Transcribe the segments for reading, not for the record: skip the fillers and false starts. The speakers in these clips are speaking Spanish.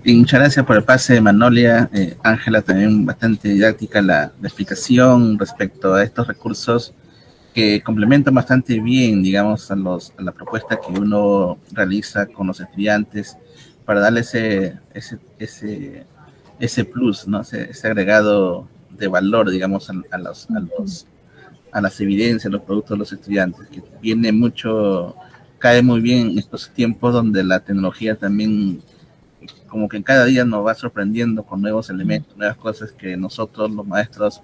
Y muchas gracias por el pase de Manolia. Ángela, también bastante didáctica la explicación respecto a estos recursos que complementan bastante bien, digamos, a la propuesta que uno realiza con los estudiantes para darle ese plus, ¿no? Ese agregado de valor, digamos, a las evidencias, los productos de los estudiantes, que viene mucho, cae muy bien en estos tiempos donde la tecnología también como que cada día nos va sorprendiendo con nuevos elementos, nuevas cosas que nosotros los maestros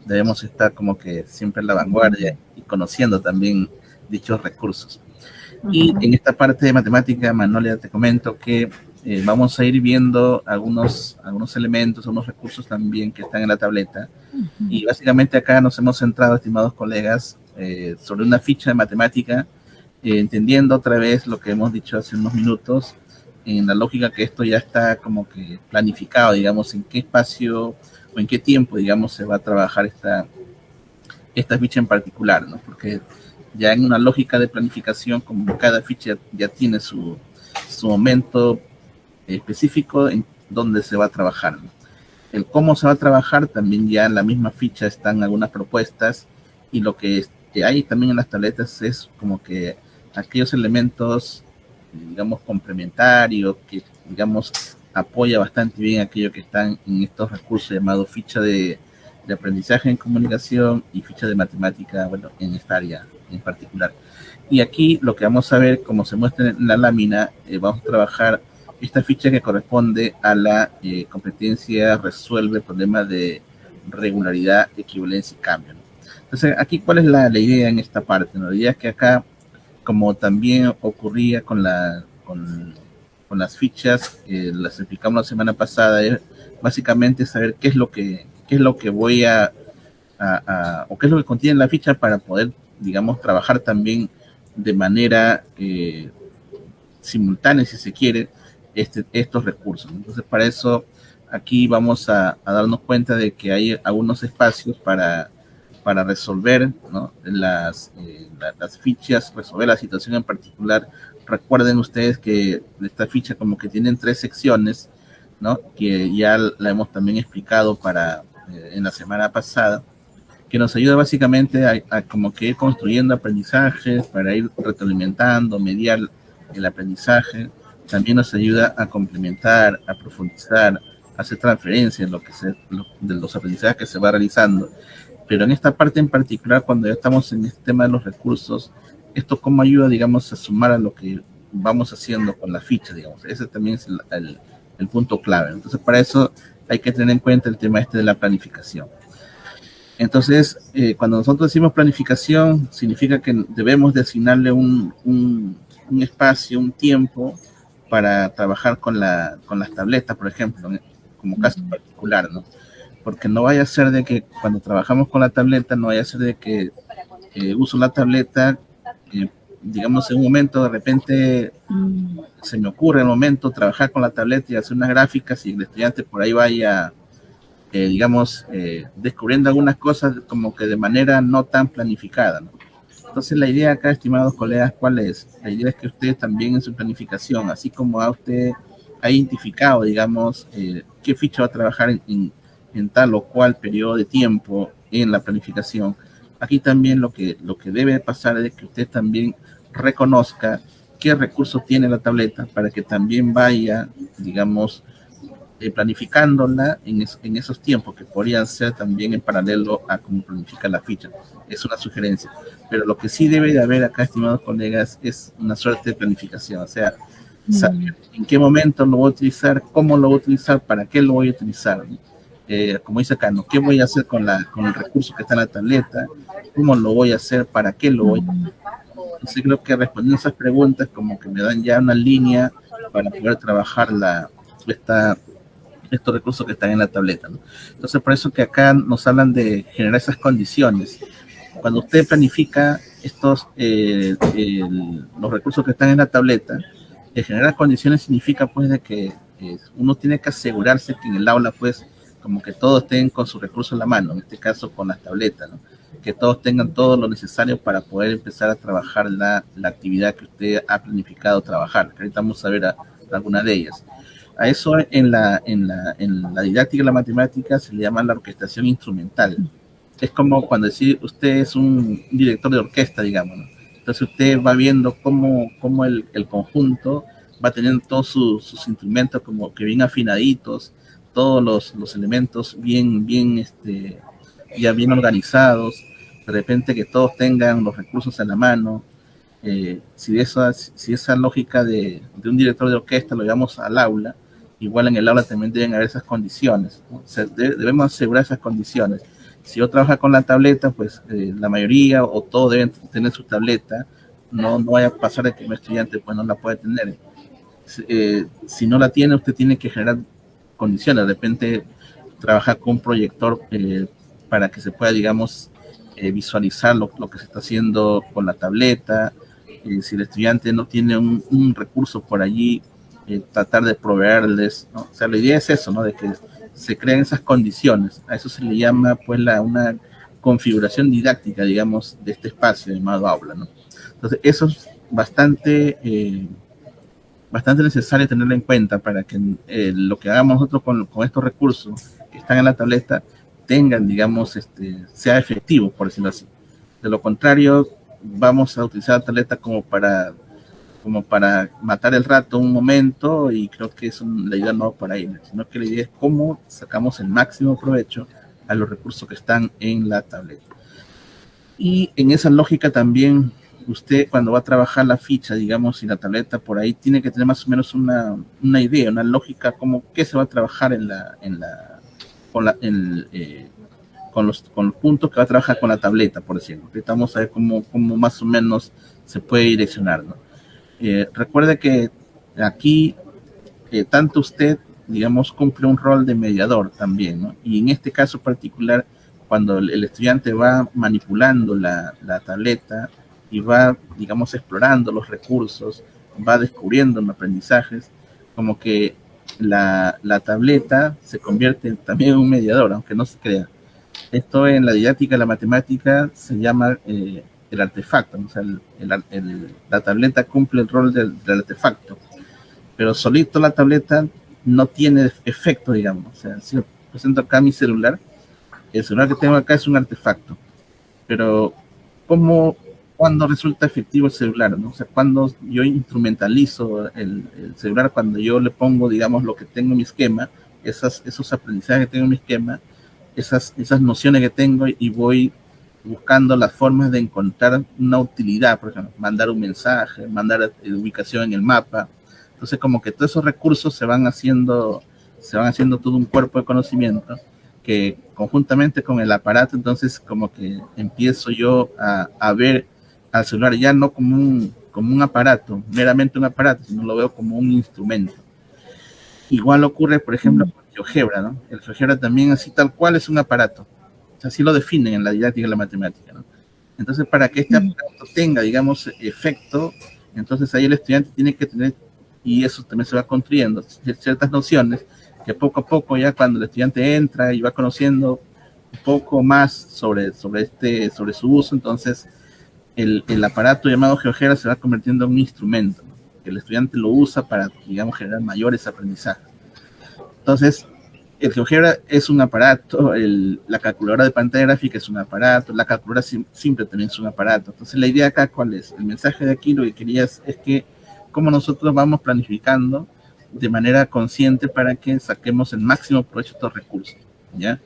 debemos estar como que siempre en la vanguardia y conociendo también dichos recursos. Y en esta parte de matemática, Manolia, te comento que vamos a ir viendo algunos elementos, algunos recursos también que están en la tableta. Y básicamente acá nos hemos centrado, estimados colegas, sobre una ficha de matemática, entendiendo otra vez lo que hemos dicho hace unos minutos, en la lógica que esto ya está como que planificado, digamos, en qué espacio o en qué tiempo, digamos, se va a trabajar esta ficha en particular, ¿no? Porque ya en una lógica de planificación, como cada ficha ya tiene su momento específico en donde se va a trabajar, ¿no? El cómo se va a trabajar, también ya en la misma ficha están algunas propuestas, y lo que hay también en las tabletas es como que aquellos elementos, digamos, complementarios, que, digamos, apoya bastante bien aquello que están en estos recursos llamados ficha de aprendizaje en comunicación y ficha de matemática, bueno, en esta área en particular. Y aquí lo que vamos a ver, como se muestra en la lámina, vamos a trabajar esta ficha que corresponde a la competencia resuelve problemas de regularidad, equivalencia y cambio, ¿no? Entonces, aquí, ¿cuál es la idea en esta parte, ¿no? La idea es que acá, como también ocurría con las fichas, las explicamos la semana pasada, es básicamente saber qué es lo que voy o qué es lo que contiene la ficha para poder, digamos, trabajar también de manera simultánea, si se quiere, estos recursos. Entonces, para eso, aquí vamos a darnos cuenta de que hay algunos espacios para resolver, ¿no? las fichas, resolver la situación en particular. Recuerden ustedes que esta ficha como que tienen 3 secciones, ¿no? Que ya la hemos también explicado en la semana pasada, que nos ayuda básicamente a como que ir construyendo aprendizajes para ir retroalimentando, mediar el aprendizaje. También nos ayuda a complementar, a profundizar, a hacer transferencias de los aprendizajes que se va realizando. Pero en esta parte en particular, cuando ya estamos en este tema de los recursos, esto cómo ayuda, digamos, a sumar a lo que vamos haciendo con la ficha, digamos. Ese también es el punto clave. Entonces, para eso hay que tener en cuenta el tema de la planificación. Entonces, cuando nosotros decimos planificación, significa que debemos de asignarle un espacio, un tiempo para trabajar con las tabletas, por ejemplo, como caso particular, ¿no? Porque no vaya a ser de que cuando trabajamos con la tableta, no vaya a ser de que uso la tableta, digamos, en un momento de repente se me ocurre en el momento trabajar con la tableta y hacer unas gráficas, y el estudiante por ahí vaya digamos, descubriendo algunas cosas como que de manera no tan planificada, ¿no? Entonces, la idea acá, estimados colegas, ¿cuál es? La idea es que ustedes también en su planificación, así como a usted ha identificado, digamos, qué ficha va a trabajar en tal o cual periodo de tiempo en la planificación, aquí también lo que debe pasar es que usted también reconozca qué recursos tiene la tableta para que también vaya, digamos, planificándola en esos tiempos que podrían ser también en paralelo a cómo planifica la ficha. Es una sugerencia. Pero lo que sí debe de haber acá, estimados colegas, es una suerte de planificación. O sea, saber en qué momento lo voy a utilizar, cómo lo voy a utilizar, para qué lo voy a utilizar. Como dice acá, ¿no? ¿Qué voy a hacer con el recurso que está en la tableta? ¿Cómo lo voy a hacer? ¿Para qué lo voy a hacer? Entonces, creo que respondiendo esas preguntas como que me dan ya una línea para poder trabajar estos recursos que están en la tableta, ¿no? Entonces, por eso que acá nos hablan de generar esas condiciones. Cuando usted planifica los recursos que están en la tableta, generar condiciones significa pues de que uno tiene que asegurarse que en el aula pues como que todos estén con sus recursos en la mano, en este caso con las tabletas, ¿no? Que todos tengan todo lo necesario para poder empezar a trabajar la actividad que usted ha planificado trabajar. Ahorita vamos a ver alguna de ellas. A eso en la didáctica de la matemática se le llama la orquestación instrumental. Es como cuando decir usted es un director de orquesta, digamos, ¿no? Entonces usted va viendo cómo el conjunto va teniendo todos sus instrumentos como que bien afinaditos, todos los elementos ya bien organizados, de repente que todos tengan los recursos a la mano. Si esa lógica de un director de orquesta lo llevamos al aula, igual en el aula también deben haber esas condiciones, ¿no? O sea, debemos asegurar esas condiciones. Si yo trabajo con la tableta, pues la mayoría o todos deben tener su tableta, no vaya a pasar de que un estudiante pues no la puede tener. Si no la tiene, usted tiene que generar condiciones, de repente trabajar con un proyector para que se pueda, digamos, visualizar lo que se está haciendo con la tableta. Si el estudiante no tiene un recurso por allí, tratar de proveerles, ¿no? O sea, la idea es eso, ¿no? De que se creen esas condiciones. A eso se le llama, pues, una configuración didáctica, digamos, de este espacio llamado aula, ¿no? Entonces, eso es bastante necesario tenerlo en cuenta para que lo que hagamos nosotros con estos recursos que están en la tableta tengan, digamos, sea efectivo, por decirlo así. De lo contrario, vamos a utilizar la tableta como para matar el rato un momento, y creo que eso la idea no va por ahí, sino que la idea es cómo sacamos el máximo provecho a los recursos que están en la tableta. Y en esa lógica también, usted cuando va a trabajar la ficha, digamos, y la tableta por ahí, tiene que tener más o menos una idea, una lógica, como qué se va a trabajar con los puntos que va a trabajar con la tableta, por decirlo. Ahorita vamos a ver cómo más o menos se puede direccionar, ¿no? Recuerde que aquí tanto usted, digamos, cumple un rol de mediador también, ¿no? Y en este caso particular, cuando el estudiante va manipulando la tableta y va, digamos, explorando los recursos, va descubriendo los aprendizajes, como que la tableta se convierte también en un mediador, aunque no se crea. Esto en la didáctica de la matemática se llama el artefacto, ¿no? O sea, la tableta cumple el rol del artefacto, pero solito la tableta no tiene efecto, digamos. O sea, si yo presento acá mi celular, el celular que tengo acá es un artefacto, pero ¿cuándo resulta efectivo el celular, ¿no? O sea, cuando yo instrumentalizo el celular, cuando yo le pongo, digamos, lo que tengo en mi esquema, esos aprendizajes que tengo en mi esquema, esas nociones que tengo, y voy buscando las formas de encontrar una utilidad, por ejemplo, mandar un mensaje, mandar ubicación en el mapa. Entonces, como que todos esos recursos se van haciendo todo un cuerpo de conocimiento que conjuntamente con el aparato, entonces como que empiezo yo a ver al celular ya no como un aparato, meramente un aparato, sino lo veo como un instrumento. Igual ocurre, por ejemplo, con GeoGebra, ¿no? El GeoGebra también, así tal cual, es un aparato. Así lo definen en la didáctica de la matemática, ¿no? Entonces, para que este aparato tenga, digamos, efecto, entonces ahí el estudiante tiene que tener, y eso también se va construyendo, ciertas nociones que poco a poco, ya cuando el estudiante entra y va conociendo un poco más sobre su uso, entonces el aparato llamado GeoGebra se va convirtiendo en un instrumento, ¿no? Que el estudiante lo usa para, digamos, generar mayores aprendizajes. Entonces, el GeoGebra es un aparato, la calculadora de pantalla gráfica es un aparato, la calculadora simple también es un aparato. Entonces, la idea acá, ¿cuál es? El mensaje de aquí, lo que querías es que cómo nosotros vamos planificando de manera consciente para que saquemos el máximo provecho de estos recursos, ¿ya?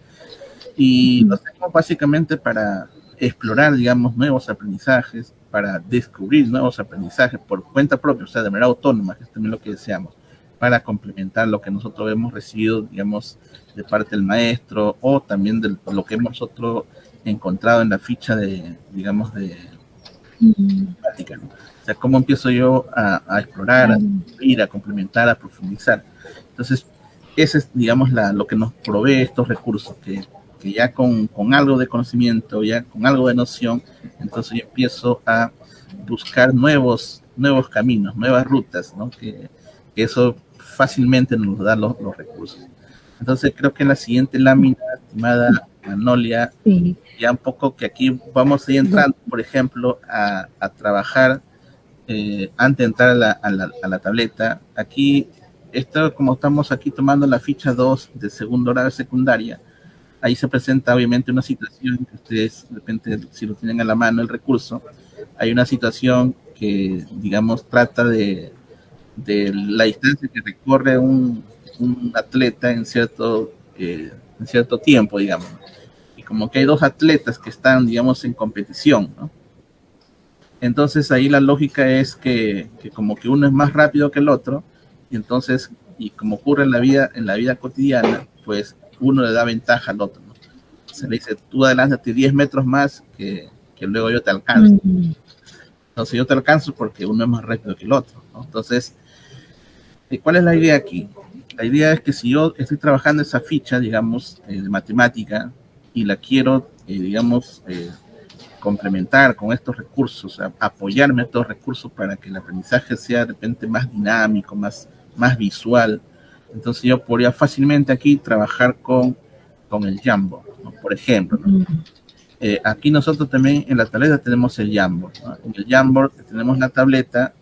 Y lo hacemos básicamente para explorar, digamos, nuevos aprendizajes, para descubrir nuevos aprendizajes por cuenta propia, o sea, de manera autónoma, que es también lo que deseamos, para complementar lo que nosotros hemos recibido, digamos, de parte del maestro, o también de lo que hemos nosotros encontrado en la ficha digamos, de práctica, ¿no? O sea, cómo empiezo yo a explorar, a ir, a complementar, a profundizar. Entonces, ese es, digamos, lo que nos provee estos recursos, que ya con algo de conocimiento, ya con algo de noción, entonces yo empiezo a buscar nuevos caminos, nuevas rutas, ¿no? Que eso fácilmente nos da los recursos. Entonces creo que en la siguiente lámina, estimada Manolia, Sí. ya un poco que aquí vamos a ir entrando, por ejemplo, a trabajar antes de entrar a la tableta. Aquí esto, como estamos aquí tomando la ficha 2 de segundo grado de secundaria, ahí se presenta obviamente una situación que ustedes, de repente, si lo tienen a la mano el recurso, hay una situación que, digamos, trata de la distancia que recorre un atleta en cierto tiempo, digamos. Y como que hay dos atletas que están, digamos, en competición, ¿no? Entonces ahí la lógica es que como que uno es más rápido que el otro, y entonces, y como ocurre en la vida cotidiana, pues uno le da ventaja al otro, ¿no? Se le dice, tú adelántate 10 metros más que luego yo te alcanzo. Entonces yo te alcanzo porque uno es más rápido que el otro, ¿no? Entonces, ¿cuál es la idea aquí? La idea es que si yo estoy trabajando esa ficha, digamos, de matemática, y la quiero, digamos, complementar con estos recursos, apoyarme a estos recursos para que el aprendizaje sea de repente más dinámico, más visual. Entonces yo podría fácilmente aquí trabajar con el Jamboard, ¿no? Por ejemplo, ¿no? Aquí nosotros también en la tableta tenemos el Jamboard, ¿no? En el Jamboard tenemos la tableta,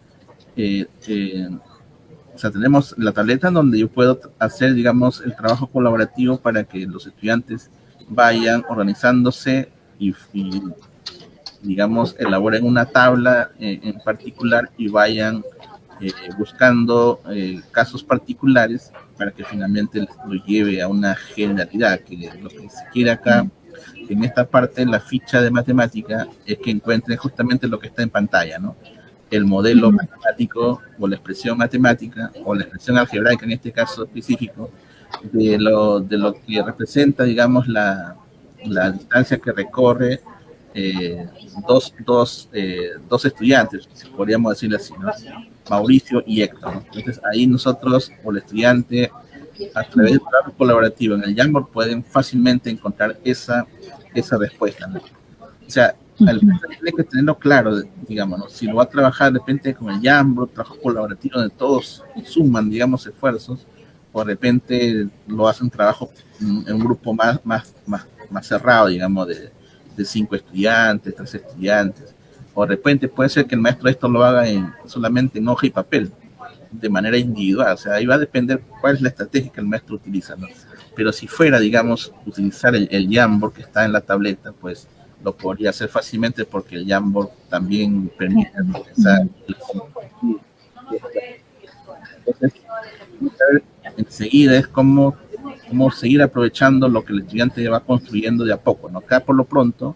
o sea, tenemos la tableta donde yo puedo hacer, digamos, el trabajo colaborativo para que los estudiantes vayan organizándose y digamos, elaboren una tabla en particular y vayan buscando casos particulares para que finalmente lo lleve a una generalidad, que lo que se quiere acá, en esta parte, la ficha de matemática, es que encuentren justamente lo que está en pantalla, ¿no? El modelo matemático o la expresión matemática o la expresión algebraica en este caso específico de lo que representa, digamos, la distancia que recorre dos estudiantes, podríamos decirlo así, ¿no? Mauricio y Héctor, ¿no? Entonces ahí nosotros o el estudiante a través del trabajo colaborativo en el Jamboard pueden fácilmente encontrar esa respuesta, ¿no? O sea, el tiene que tenerlo claro, digamos, ¿no? Si lo va a trabajar de repente con el Jamboard, trabajo colaborativo donde todos suman, digamos, esfuerzos, o de repente lo hacen trabajo en un grupo más cerrado, digamos, de 5 estudiantes, 3 estudiantes, o de repente puede ser que el maestro esto lo haga solamente en hoja y papel, de manera individual. O sea, ahí va a depender cuál es la estrategia que el maestro utiliza, ¿no? Pero si fuera, digamos, utilizar el Jamboard que está en la tableta, pues lo podría hacer fácilmente porque el Jamboard también permite utilizar. Entonces, enseguida es como seguir aprovechando lo que el estudiante va construyendo de a poco, ¿no? Acá por lo pronto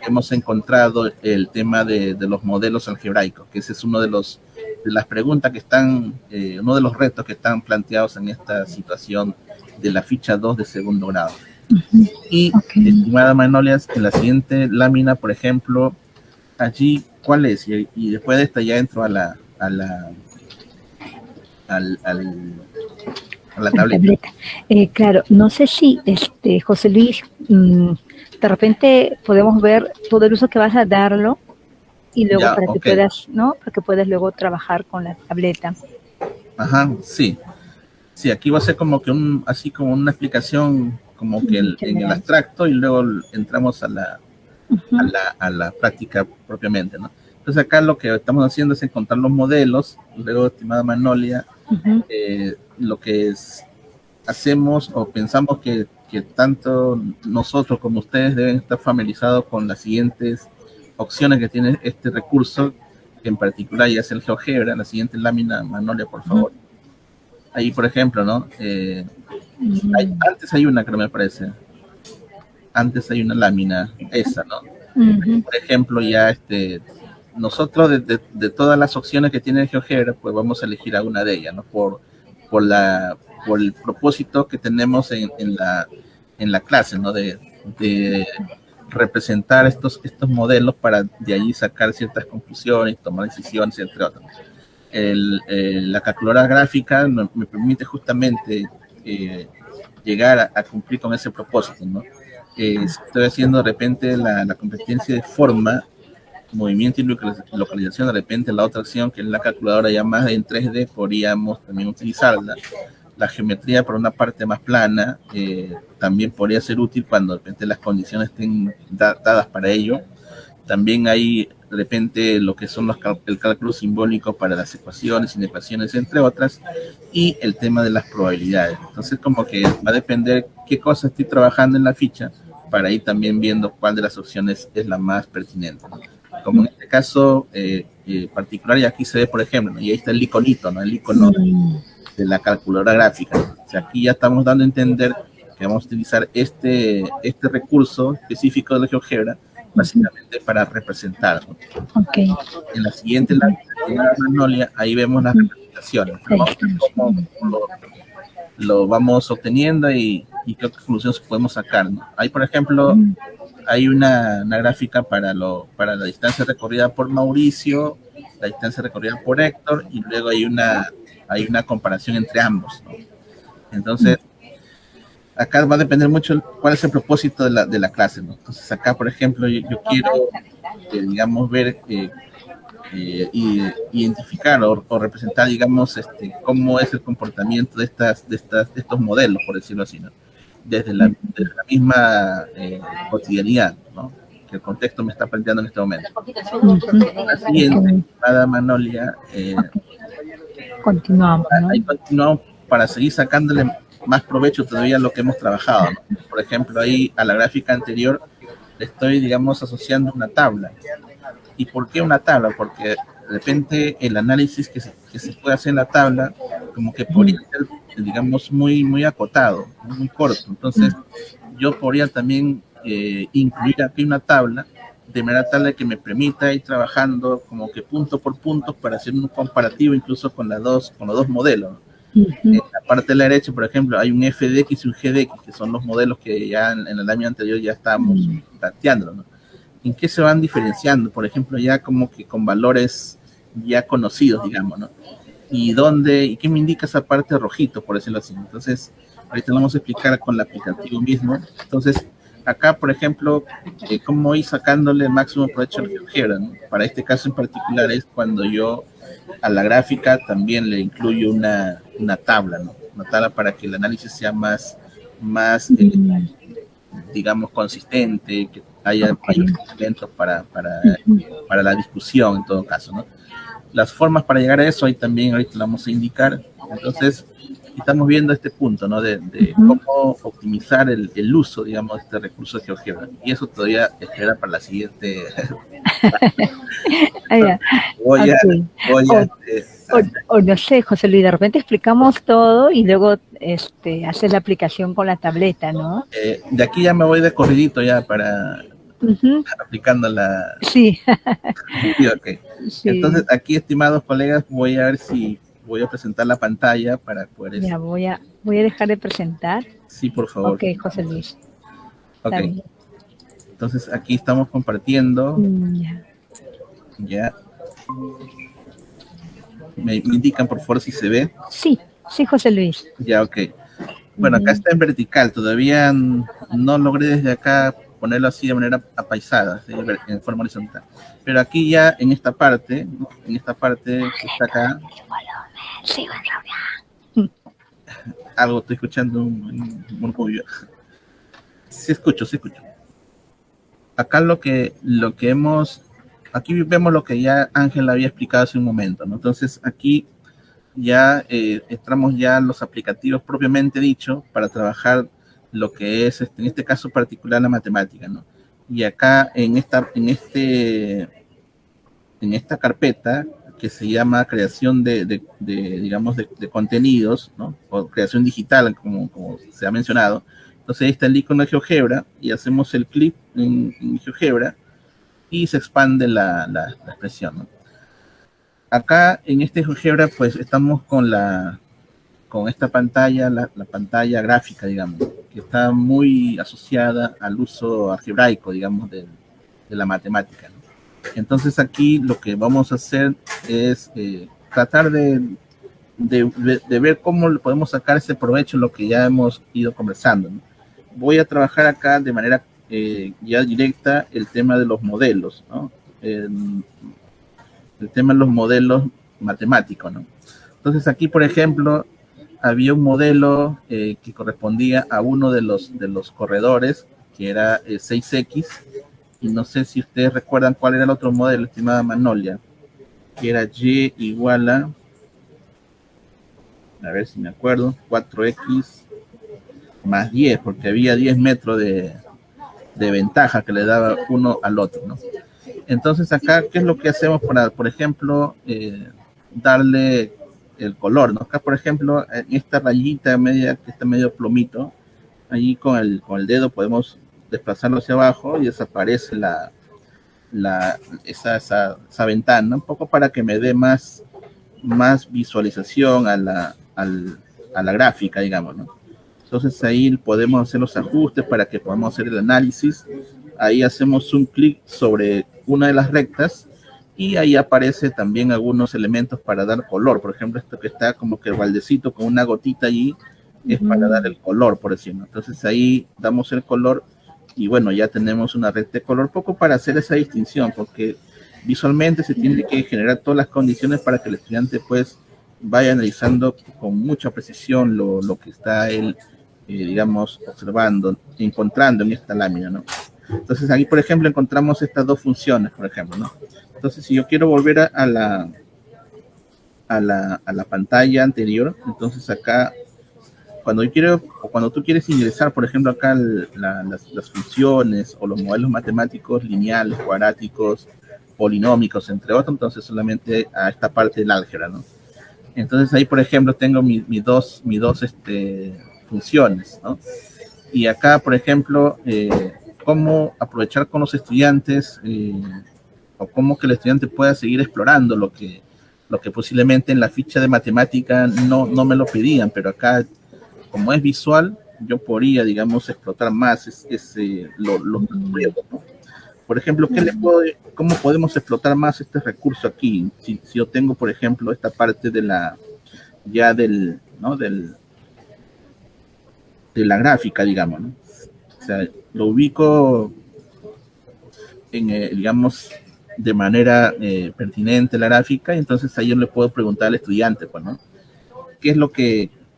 hemos encontrado el tema de los modelos algebraicos, que ese es uno de las preguntas que están, uno de los retos que están planteados en esta situación de la ficha 2 de segundo grado. Y, estimada Manolias, en la siguiente lámina, por ejemplo, allí, ¿cuál es? Y después de esta ya entro a la tableta. Claro, no sé si, José Luis, de repente podemos ver todo el uso que vas a darlo y luego ya, para que puedas, ¿no? Para que puedas luego trabajar con la tableta. Ajá, sí. Sí, aquí va a ser como que así como una explicación como que en el abstracto y luego entramos a la práctica propiamente, ¿no? Entonces acá lo que estamos haciendo es encontrar los modelos, luego, estimada Manolia, lo que hacemos o pensamos que tanto nosotros como ustedes deben estar familiarizados con las siguientes opciones que tiene este recurso, que en particular ya es el GeoGebra. La siguiente lámina, Manolia, por favor. Ahí, por ejemplo, ¿no? Antes hay una, creo, me parece. Antes hay una lámina, esa, ¿no? Por ejemplo, ya nosotros de todas las opciones que tiene el GeoGebra, pues vamos a elegir a una de ellas, ¿no? Por el propósito que tenemos en la clase, ¿no? De representar estos modelos para de allí sacar ciertas conclusiones, tomar decisiones, entre otros. La calculadora gráfica me permite justamente llegar a cumplir con ese propósito, ¿no? Estoy haciendo de repente la competencia de forma, movimiento y localización. De repente la otra opción, que es la calculadora ya más en 3D, podríamos también utilizarla. La geometría, por una parte más plana, también podría ser útil cuando de repente las condiciones estén dadas para ello. También hay de repente lo que son el cálculo simbólico para las ecuaciones, inecuaciones, entre otras, y el tema de las probabilidades. Entonces, como que va a depender qué cosa estoy trabajando en la ficha para ir también viendo cuál de las opciones es la más pertinente, ¿no? Como en este caso particular, y aquí se ve, por ejemplo, ¿no? Y ahí está el iconito, ¿no? El icono de la calculadora gráfica, ¿no? O sea, aquí ya estamos dando a entender que vamos a utilizar este recurso específico de la GeoGebra básicamente para representar, ¿no? Okay. En la siguiente, la Magnolia, ahí vemos las representaciones. Vamos a ver cómo lo vamos obteniendo y qué conclusiones podemos sacar, ¿no? Ahí, por ejemplo, hay una gráfica para la distancia recorrida por Mauricio, la distancia recorrida por Héctor, y luego hay una comparación entre ambos, ¿no? Entonces, acá va a depender mucho cuál es el propósito de la clase, ¿no? Entonces, acá, por ejemplo, yo quiero, digamos, ver, identificar o representar, digamos, cómo es el comportamiento de estos modelos, por decirlo así, ¿no? Desde la misma cotidianidad, ¿no? Que el contexto me está planteando en este momento. La siguiente, estimada Manolia, continuamos, ¿no? Ahí continuamos para seguir sacándole más provecho todavía a lo que hemos trabajado, ¿no? Por ejemplo, ahí a la gráfica anterior le estoy, digamos, asociando una tabla. ¿Y por qué una tabla? Porque de repente el análisis que se puede hacer en la tabla como que podría ser, digamos, muy acotado, muy corto. Entonces, yo podría también incluir aquí una tabla de manera tal que me permita ir trabajando como que punto por punto para hacer un comparativo incluso con los dos modelos. En la parte de la derecha, por ejemplo, hay un FDX y un GDX, que son los modelos que ya en la lámina anterior ya estábamos planteando, ¿no? ¿En qué se van diferenciando? Por ejemplo, ya como que con valores ya conocidos, digamos, ¿no? ¿Y qué me indica esa parte rojito, por decirlo así? Entonces, ahorita lo vamos a explicar con el aplicativo mismo. Entonces, acá, por ejemplo, cómo ir sacándole el máximo provecho al GeoGebra, ¿no? Para este caso en particular es cuando yo a la gráfica también le incluyo una tabla, ¿no? Una tabla para que el análisis sea más digamos, consistente, que haya elementos para la discusión en todo caso, ¿no? Las formas para llegar a eso ahí también ahorita lo vamos a indicar. Entonces, estamos viendo este punto, ¿no? De cómo optimizar el uso, digamos, de este recurso de GeoGebra. Y eso todavía espera para la siguiente. O no sé, José Luis, de repente explicamos todo y luego haces la aplicación con la tableta, ¿no? De aquí ya me voy de corridito ya para aplicando la... Sí. Sí, okay. Sí. Entonces, aquí, estimados colegas, voy a ver si voy a presentar la pantalla para poder... Ya, voy a dejar de presentar. Sí, por favor. Ok, José Luis. Ok. Entonces, aquí estamos compartiendo. Ya. ¿Me indican, por favor, si se ve? Sí, José Luis. Ya, ok. Bueno, acá está en vertical. Todavía no logré desde acá ponerlo así de manera apaisada, en forma horizontal. Pero aquí ya en esta parte que está acá, algo estoy escuchando, un murmullo. Sí escucho. Acá aquí vemos lo que ya Ángel había explicado hace un momento, ¿no? Entonces aquí ya entramos ya los aplicativos propiamente dicho para trabajar lo que es, en este caso particular, la matemática, ¿no? Y acá en esta carpeta que se llama creación digamos, de contenidos, ¿no? O creación digital, como se ha mencionado. Entonces ahí está el icono de GeoGebra y hacemos el clic en GeoGebra y se expande la expresión, ¿no? Acá en este GeoGebra pues estamos con esta pantalla, la pantalla gráfica, digamos, que está muy asociada al uso algebraico, digamos, de la matemática, ¿no? Entonces aquí lo que vamos a hacer es tratar de ver cómo le podemos sacar ese provecho en lo que ya hemos ido conversando, ¿no? Voy a trabajar acá de manera ya directa el tema de los modelos, ¿no? El tema de los modelos matemáticos, ¿no? Entonces aquí, por ejemplo, había un modelo que correspondía a uno de los corredores, que era 6X, y no sé si ustedes recuerdan cuál era el otro modelo, estimada Manolia, que era Y igual a ver si me acuerdo, 4X más 10, porque había 10 metros de ventaja que le daba uno al otro, ¿no? Entonces acá, ¿qué es lo que hacemos para, por ejemplo, darle el color, ¿no? Acá, por ejemplo, en esta rayita media, que está medio plomito, allí con el dedo podemos desplazarlo hacia abajo y desaparece esa ventana, un poco para que me dé más visualización a la gráfica, digamos, ¿no? Entonces ahí podemos hacer los ajustes para que podamos hacer el análisis. Ahí hacemos un clic sobre una de las rectas y ahí aparece también algunos elementos para dar color. Por ejemplo, esto que está como que el baldecito con una gotita allí es para dar el color, por decirlo. Entonces ahí damos el color y bueno, ya tenemos una recta de color, poco para hacer esa distinción, porque visualmente se tiene que generar todas las condiciones para que el estudiante pues vaya analizando con mucha precisión lo que está él, digamos, observando, encontrando en esta lámina, ¿no? Entonces aquí, por ejemplo, encontramos estas dos funciones, por ejemplo, ¿no? Entonces, si yo quiero volver a la pantalla anterior, entonces acá, cuando tú quieres ingresar, por ejemplo, acá las funciones o los modelos matemáticos lineales, cuadráticos, polinómicos, entre otros, entonces solamente a esta parte del álgebra, ¿no? Entonces ahí, por ejemplo, tengo mis dos funciones, ¿no? Y acá, por ejemplo, cómo aprovechar con los estudiantes o cómo que el estudiante pueda seguir explorando lo que posiblemente en la ficha de matemática no me lo pedían, pero acá, como es visual, yo podría, digamos, explotar más los juegos, ¿no? Por ejemplo, ¿cómo podemos explotar más este recurso aquí? Si yo tengo, por ejemplo, esta parte de la gráfica, digamos, ¿no? O sea, lo ubico digamos, de manera pertinente la gráfica, y entonces ahí yo le puedo preguntar al estudiante, pues, ¿no?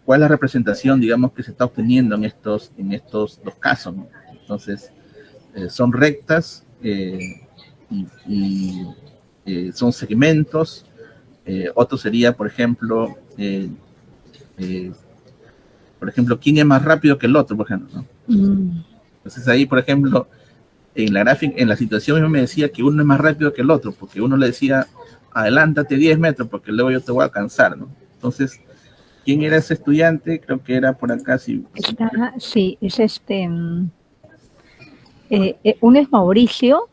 ¿Cuál es la representación, digamos, que se está obteniendo en estos dos casos, ¿no? Entonces, son rectas y son segmentos. Otro sería, por ejemplo, ¿quién es más rápido que el otro, por ejemplo, ¿no? Entonces ahí, por ejemplo, en la gráfica, en la situación misma me decía que uno es más rápido que el otro, porque uno le decía, adelántate 10 metros, porque luego yo te voy a alcanzar, ¿no? Entonces, ¿quién era ese estudiante? Creo que era por acá. Sí, es uno es Mauricio.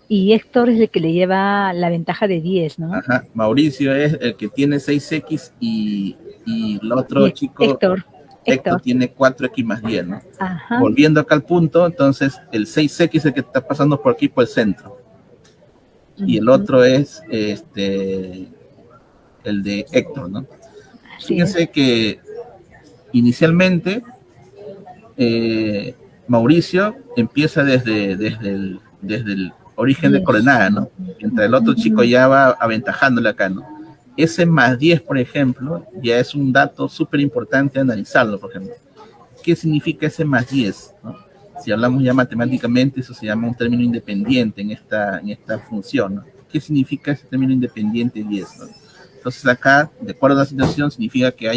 Y Héctor es el que le lleva la ventaja de 10, ¿no? Ajá, Mauricio es el que tiene 6X y el otro chico, Héctor tiene 4X más 10, ¿no? Ajá. Volviendo acá al punto, entonces el 6X es el que está pasando por aquí, por el centro. Y el otro es el de Héctor, ¿no? Fíjense que inicialmente Mauricio empieza desde el origen de coordenada, ¿no? Mientras el otro chico ya va aventajándole acá, ¿no? Ese más 10, por ejemplo, ya es un dato súper importante analizarlo, por ejemplo. ¿Qué significa ese más 10? ¿No? Si hablamos ya matemáticamente, eso se llama un término independiente en esta función, ¿no? ¿Qué significa ese término independiente 10? ¿No? Entonces acá, de acuerdo a la situación, significa que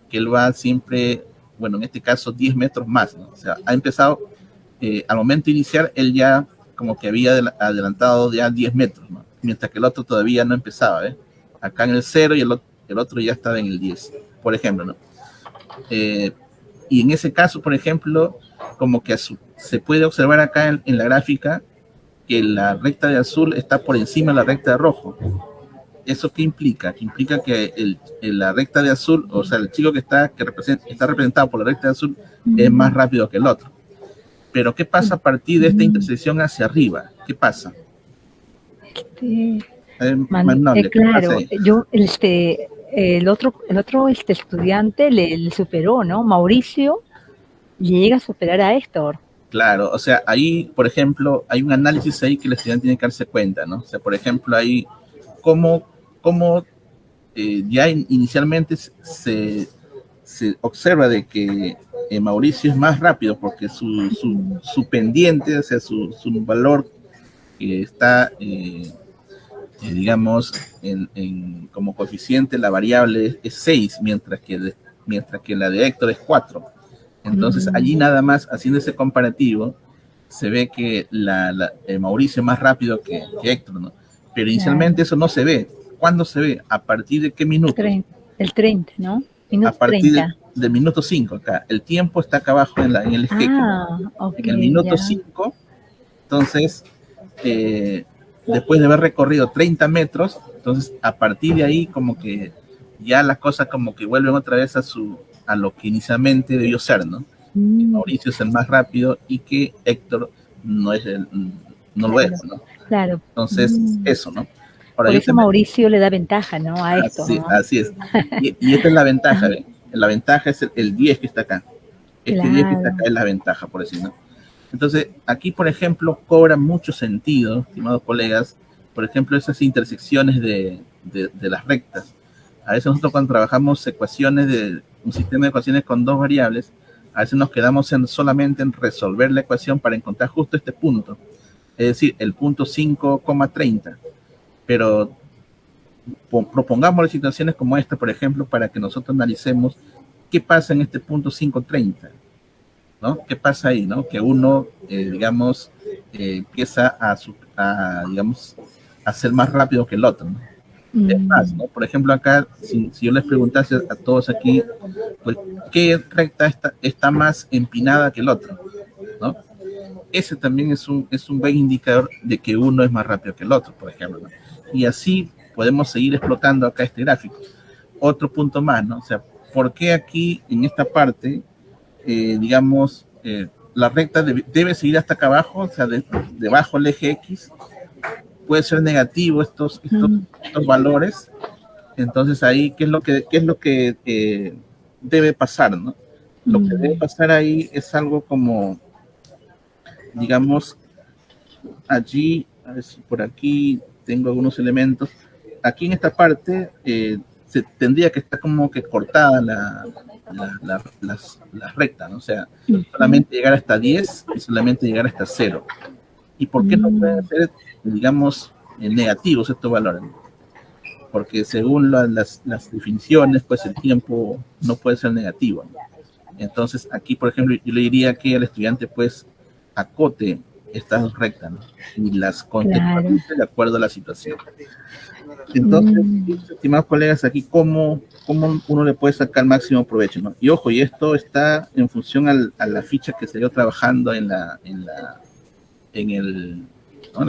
que él va siempre, bueno, en este caso 10 metros más, ¿no? O sea, ha empezado, al momento de iniciar, él ya como que había adelantado ya 10 metros, ¿no? Mientras que el otro todavía no empezaba, ¿eh? Acá en el 0 y el otro ya estaba en el 10, por ejemplo, ¿no? Y en ese caso, por ejemplo, como que se puede observar acá en la gráfica que la recta de azul está por encima de la recta de rojo. ¿Eso qué implica? Implica que la recta de azul, o sea, el chico que está representado por la recta de azul es más rápido que el otro. Pero ¿qué pasa a partir de esta intersección hacia arriba? ¿Qué pasa? Claro, el otro estudiante le superó, ¿no? Mauricio llega a superar a Héctor. Claro, o sea, ahí, por ejemplo, hay un análisis ahí que el estudiante tiene que darse cuenta, ¿no? O sea, por ejemplo, ahí, cómo ya inicialmente se observa de que Mauricio es más rápido porque su pendiente, o sea, su valor que está, digamos, como coeficiente, la variable es 6, mientras que la de Héctor es 4. Entonces, allí nada más, haciendo ese comparativo, se ve que Mauricio es más rápido que Héctor, ¿no? Pero inicialmente eso no se ve. ¿Cuándo se ve? ¿A partir de qué minuto? El 30, ¿no? Minuto a partir del minuto 5 acá. El tiempo está acá abajo en el esquema. Okay, en el minuto 5, entonces, después de haber recorrido 30 metros, entonces a partir de ahí como que ya las cosas como que vuelven otra vez a lo que inicialmente debió ser, ¿no? Mauricio es el más rápido y que Héctor no lo es, ¿no? Claro. Entonces, eso, ¿no? Ahora, por eso Mauricio le da ventaja, ¿no? A esto, así, ¿no? Así es. Y esta es la ventaja, ¿ven? La ventaja es el 10 que está acá. Este 10 que está acá es la ventaja, por decirlo, ¿no? Entonces, aquí, por ejemplo, cobra mucho sentido, estimados colegas, por ejemplo, esas intersecciones de las rectas. A veces nosotros cuando trabajamos ecuaciones de un sistema de ecuaciones con dos variables, a veces nos quedamos solamente en resolver la ecuación para encontrar justo este punto. Es decir, el punto 5,30. Pero propongamos situaciones como esta, por ejemplo, para que nosotros analicemos qué pasa en este punto 5,30, ¿no? ¿Qué pasa ahí, no? Que uno, digamos, empieza digamos, a ser más rápido que el otro, ¿no? Es más, ¿no? Por ejemplo, acá, si yo les preguntase a todos aquí, pues, ¿qué recta está más empinada que el otro? ¿No? Ese también es un buen indicador de que uno es más rápido que el otro, por ejemplo, ¿no? Y así podemos seguir explotando acá este gráfico. Otro punto más, ¿no? O sea, ¿por qué aquí, en esta parte, digamos, la recta debe seguir hasta acá abajo, o sea, debajo del eje X? Puede ser negativo estos valores. Entonces ahí, ¿qué es lo que debe pasar, ¿no? Lo que debe pasar ahí es algo como, digamos, allí, a ver si por aquí tengo algunos elementos. Aquí en esta parte se tendría que estar como que cortada la recta, ¿no? O sea, solamente llegar hasta 10 y solamente llegar hasta 0. ¿Y por qué no pueden ser, digamos, negativos estos valores? Porque según las definiciones, pues el tiempo no puede ser negativo, ¿no? Entonces, aquí, por ejemplo, yo le diría que al estudiante, pues, acote estas dos rectas, ¿no? Y las contextualice de acuerdo a la situación. Entonces, estimados colegas, aquí cómo uno le puede sacar máximo provecho, ¿no? Y ojo, y esto está en función a la ficha que se dio trabajando en la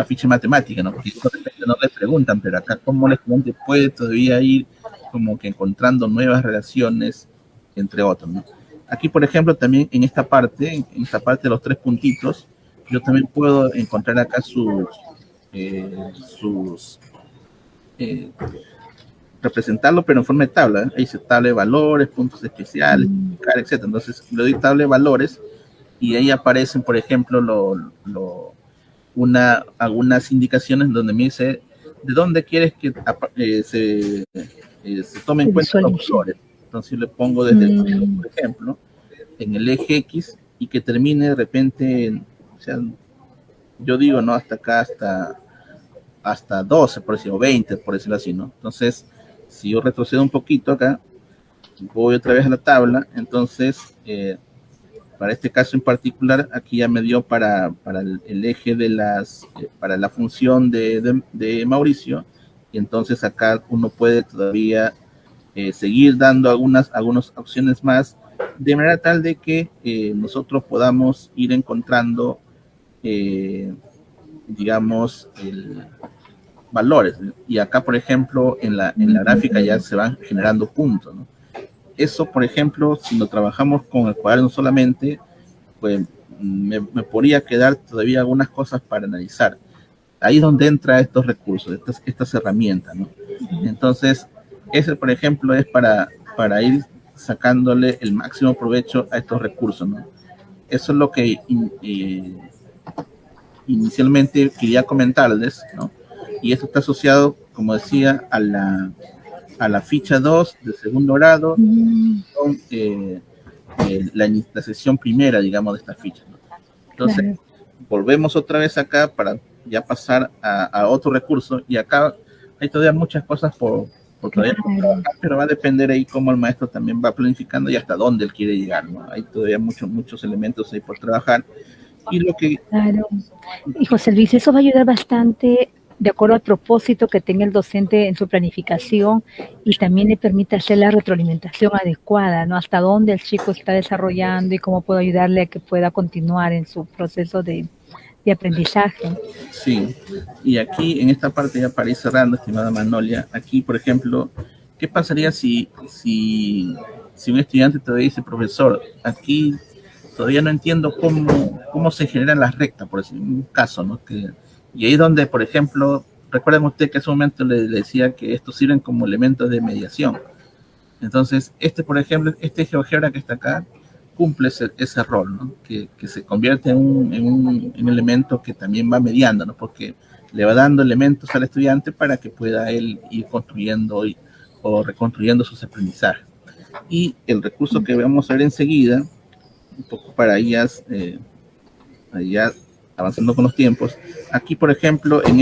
ficha matemática, ¿no? Porque de repente no le preguntan, pero acá cómo el estudiante puede todavía ir como que encontrando nuevas relaciones entre otros, ¿no? Aquí, por ejemplo, también en esta parte de los 3 puntitos, yo también puedo encontrar acá representarlo, pero en forma de tabla, ¿eh? Ahí dice tabla de valores, puntos especiales, etc. Entonces, le doy tabla de valores y ahí aparecen, por ejemplo, algunas indicaciones donde me dice de dónde quieres que se tomen en cuenta los valores. Entonces, le pongo desde el 0, por ejemplo, en el eje X y que termine de repente, o sea, yo digo, ¿no? Hasta acá, hasta 12, por decirlo, 20, por decirlo así, ¿no? Entonces, si yo retrocedo un poquito acá, voy otra vez a la tabla, entonces, para este caso en particular, aquí ya me dio para el eje para la función de Mauricio, y entonces acá uno puede todavía seguir dando algunas opciones más, de manera tal de que nosotros podamos ir encontrando, digamos, valores. Y acá, por ejemplo, en la gráfica ya se van generando puntos, ¿no? Eso, por ejemplo, si lo trabajamos con el cuaderno solamente, pues me podría quedar todavía algunas cosas para analizar. Ahí es donde entra estos recursos, estas herramientas, ¿no? Entonces, ese, por ejemplo, es para ir sacándole el máximo provecho a estos recursos, ¿no? Eso es lo que inicialmente quería comentarles, ¿no? Y esto está asociado, como decía, a la ficha 2 de segundo grado, la sesión primera, digamos, de esta ficha, ¿no? Entonces, claro, volvemos otra vez acá para ya pasar a otro recurso, y acá hay todavía muchas cosas por todavía por trabajar, pero va a depender ahí cómo el maestro también va planificando y hasta dónde él quiere llegar, ¿no? Hay todavía muchos elementos ahí por trabajar. Y lo que... Claro. Y José Luis, eso va a ayudar bastante de acuerdo al propósito que tenga el docente en su planificación, y también le permite hacer la retroalimentación adecuada, ¿no? Hasta dónde el chico está desarrollando y cómo puedo ayudarle a que pueda continuar en su proceso de aprendizaje. Sí, y aquí en esta parte ya para ir cerrando, estimada Manolia, aquí por ejemplo, ¿qué pasaría si un estudiante te dice, profesor, aquí todavía no entiendo cómo se generan las rectas, por decir un caso, ¿no? Y ahí donde, por ejemplo, recuerden usted que en ese momento le decía que estos sirven como elementos de mediación. Entonces, por ejemplo, este GeoGebra que está acá, cumple ese rol, ¿no? Que se convierte en un elemento que también va mediando, ¿no? Porque le va dando elementos al estudiante para que pueda él ir construyendo o reconstruyendo sus aprendizajes. Y el recurso que vamos a ver enseguida, un poco para ya avanzando con los tiempos, aquí por ejemplo en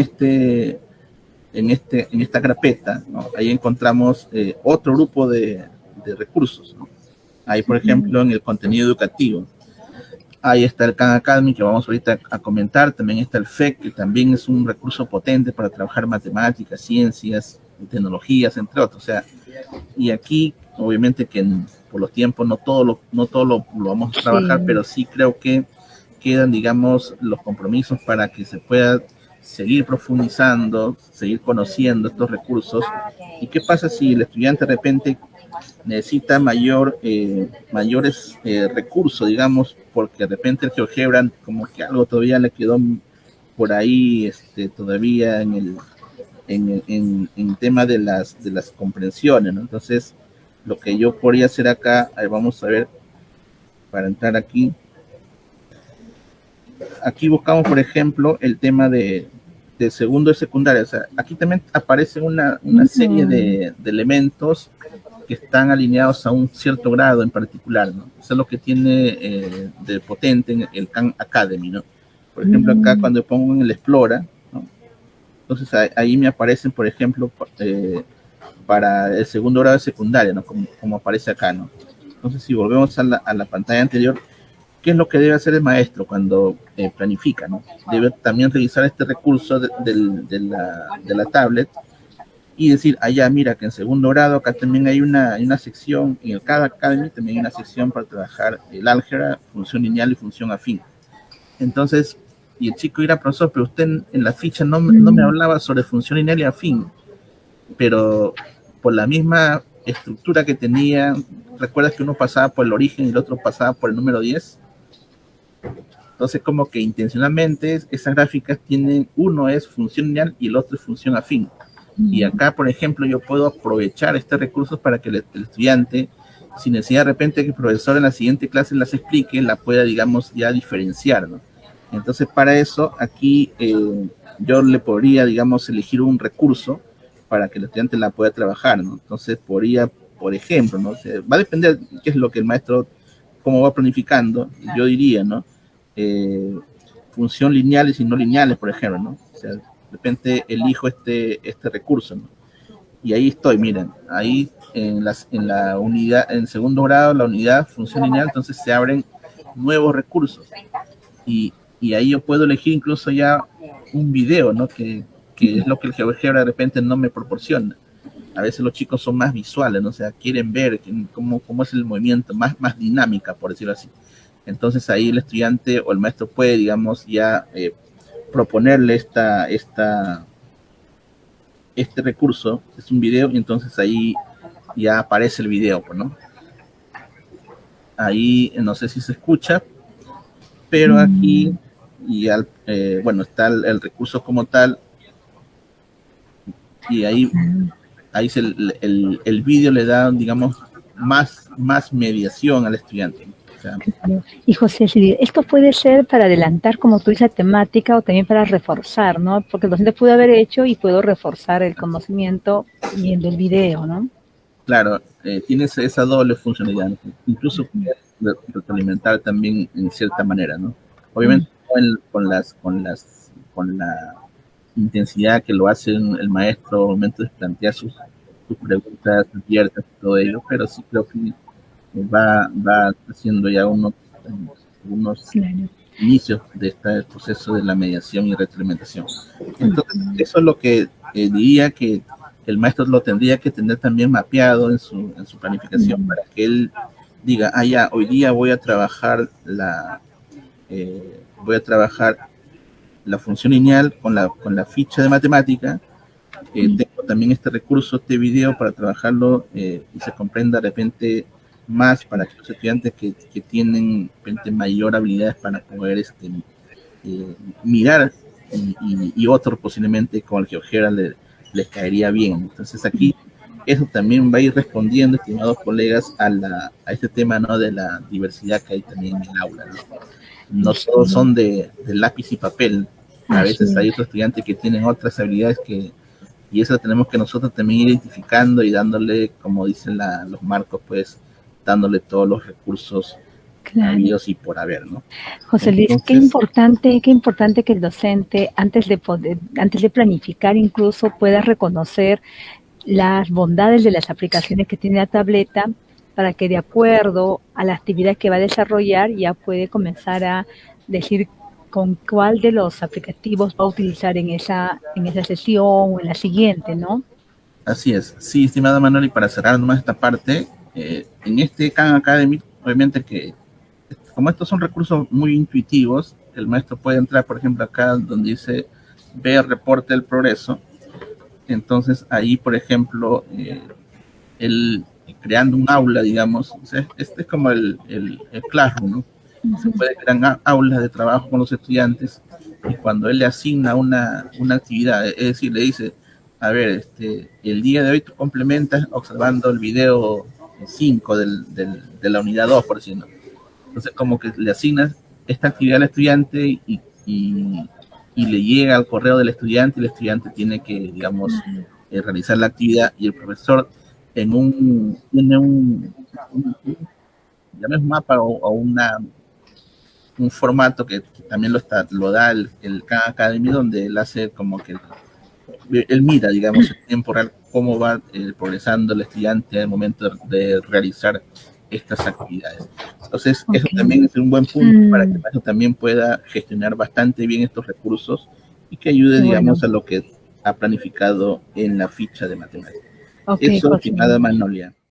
esta carpeta, ¿no? Ahí encontramos otro grupo de recursos, ¿no? Ahí, por ejemplo, en el contenido educativo, ahí está el Khan Academy, que vamos ahorita a comentar. También está el FEC, que también es un recurso potente para trabajar matemáticas, ciencias, tecnologías, entre otros. O sea, y aquí, obviamente que por los tiempos no todo lo vamos a trabajar, sí, pero sí creo que quedan, digamos, los compromisos para que se pueda seguir profundizando, seguir conociendo estos recursos. ¿Y qué pasa si el estudiante de repente necesita mayores recursos, digamos, porque de repente el GeoGebra como que algo todavía le quedó por ahí, todavía en tema de las comprensiones, ¿no? Entonces, lo que yo podría hacer acá, vamos a ver, para entrar aquí buscamos, por ejemplo, el tema de segundo y secundaria. O sea, aquí también aparece una serie de elementos que están alineados a un cierto grado en particular, ¿no? Eso es lo que tiene de potente en el Khan Academy, ¿no? Por ejemplo, acá cuando pongo en el Explora, ¿no? Entonces ahí me aparecen, por ejemplo, para el segundo grado de secundaria, ¿no? Como aparece acá, ¿no? Entonces, si volvemos a la pantalla anterior, ¿qué es lo que debe hacer el maestro cuando planifica, ¿no? Debe también revisar este recurso de la tablet y decir, allá, mira, que en segundo grado acá también hay una sección, en el Khan Academy también hay una sección para trabajar el álgebra, función lineal y función afín. Entonces, y el chico dirá, profesor, pero usted en la ficha no me hablaba sobre función lineal y afín, pero por la misma estructura que tenía, ¿recuerdas que uno pasaba por el origen y el otro pasaba por el número 10? Entonces, como que intencionalmente esas gráficas tienen, uno es función lineal y el otro es función afín. Y acá, por ejemplo, yo puedo aprovechar este recurso para que el estudiante, sin necesidad de repente que el profesor en la siguiente clase las explique, la pueda, digamos, ya diferenciar, ¿no? Entonces, para eso, aquí yo le podría, digamos, elegir un recurso para que el estudiante la pueda trabajar, ¿no? Entonces, podría, por ejemplo, ¿no? O sea, va a depender qué es lo que el maestro, cómo va planificando, yo diría, ¿no? Función lineales y no lineales, por ejemplo, ¿no? O sea, de repente elijo este recurso, ¿no? Y ahí estoy, miren, ahí en la unidad, en segundo grado, la unidad función lineal, entonces se abren nuevos recursos. Y ahí yo puedo elegir incluso ya un video, ¿no? Que es lo que el GeoGebra de repente no me proporciona. A veces los chicos son más visuales, ¿no? O sea, quieren ver cómo es el movimiento, más dinámica, por decirlo así. Entonces ahí el estudiante o el maestro puede, digamos, ya proponerle este recurso, es un video, y entonces ahí ya aparece el video, ¿no? Ahí no sé si se escucha, pero aquí bueno, está el recurso como tal, y ahí el vídeo le da, digamos, más mediación al estudiante. O sea, y José, esto puede ser para adelantar, como tú dices, temática, o también para reforzar, ¿no? Porque el docente pudo haber hecho y puedo reforzar el conocimiento viendo el video, ¿no? Claro, tiene esa doble funcionalidad. Incluso retroalimentar también en cierta manera, ¿no? Obviamente no con la intensidad que lo hace el maestro al momento de plantear sus preguntas abiertas y todo ello, pero sí creo que va haciendo ya unos inicios de este proceso de la mediación y retroalimentación. Entonces, eso es lo que diría que el maestro lo tendría que tener también mapeado en su planificación para que él diga, ya, hoy día voy a trabajar la función lineal con la ficha de matemática. Tengo también este recurso, este video para trabajarlo y se comprenda de repente más para que los estudiantes que tienen de repente mayor habilidades para poder mirar y otros posiblemente con el GeoGebra les caería bien. Entonces aquí eso también va a ir respondiendo, estimados colegas, a este tema, ¿no?, de la diversidad que hay también en el aula, no todos son de lápiz y papel. A veces hay otros estudiantes que tienen otras habilidades y eso tenemos que nosotros también ir identificando y dándole, como dicen los marcos, pues dándole todos los recursos habidos y por haber, ¿no? José Luis, qué importante que el docente antes de planificar incluso pueda reconocer las bondades de las aplicaciones que tiene la tableta para que de acuerdo a la actividad que va a desarrollar ya puede comenzar a decir con cuál de los aplicativos va a utilizar en esa sesión o en la siguiente, ¿no? Así es. Sí, estimada Manuel, y para cerrar nomás esta parte, en este Khan Academy, obviamente que como estos son recursos muy intuitivos, el maestro puede entrar, por ejemplo, acá donde dice ve el reporte del progreso. Entonces ahí, por ejemplo, él creando un aula, digamos, este es como el Classroom, ¿no? Se puede crear aulas de trabajo con los estudiantes y cuando él le asigna una actividad, es decir, le dice, a ver, el día de hoy tú complementas observando el video 5 de la unidad 2, por decirlo. Entonces, como que le asignas esta actividad al estudiante y le llega al correo del estudiante y el estudiante tiene que, digamos, realizar la actividad y el profesor tiene un mapa o un formato que también lo da el Khan Academy, donde él hace como que él mira, digamos, en tiempo real cómo va progresando el estudiante al momento de realizar estas actividades. Entonces, eso también es un buen punto para que el maestro también pueda gestionar bastante bien estos recursos y que ayude, digamos, a lo que ha planificado en la ficha de matemáticas. Eso, estimada Magnolia.